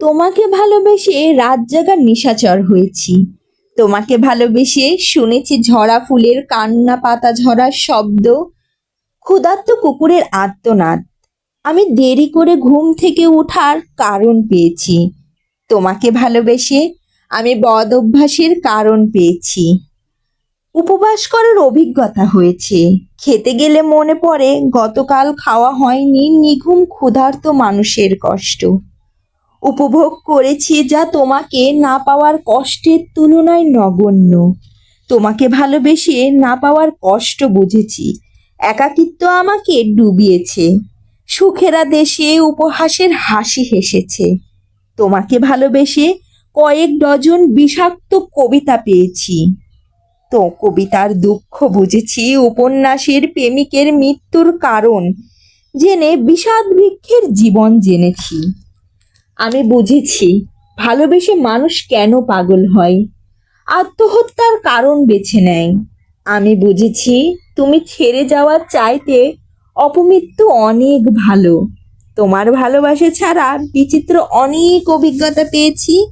তোমাকে ভালোবেসে রাত জাগার নিশাচর হয়েছি। তোমাকে ভালোবেসে শুনেছি ঝরা ফুলের কান্না, পাতা ঝরার শব্দ, ক্ষুধার্ত কুকুরের আর্তনাদ। আমি দেরি করে ঘুম থেকে ওঠার কারণ পেয়েছি। তোমাকে ভালোবেসে আমি বদ অভ্যাসের কারণ পেয়েছি। উপবাস করার অভিজ্ঞতা হয়েছে। খেতে গেলে মনে পড়ে গতকাল খাওয়া হয়নি নিঘুম ক্ষুধার্ত মানুষের কষ্ট। উপভোগ করেছি যা তোমাকে না পাওয়ার কষ্টের তুলনায় নগণ্য। তোমাকে ভালোবেসে না পাওয়ার কষ্ট বুঝেছি। একাকিত্ব আমাকে ডুবিয়েছে। সুখেরা দেশে উপহাসের হাসি হেসেছে। তোমাকে ভালোবেসে কয়েক ডজন বিষাক্ত কবিতা পেয়েছি। তো কবিতার দুঃখ বুঝেছি, উপন্যাসের প্রেমিকের মৃত্যুর কারণ জেনে বিষাদ বৃক্ষের জীবন জেনেছি। আমি বুঝেছি ভালোবেসে মানুষ কেন পাগল হয়, আত্মহত্যার কারণ বেছে নেয়। আমি বুঝেছি তুমি ছেড়ে যাওয়ার চাইতে অপমৃত্যু অনেক ভালো। তোমার ভালোবাসা ছাড়া বিচিত্র অনেক অভিজ্ঞতা পেয়েছি।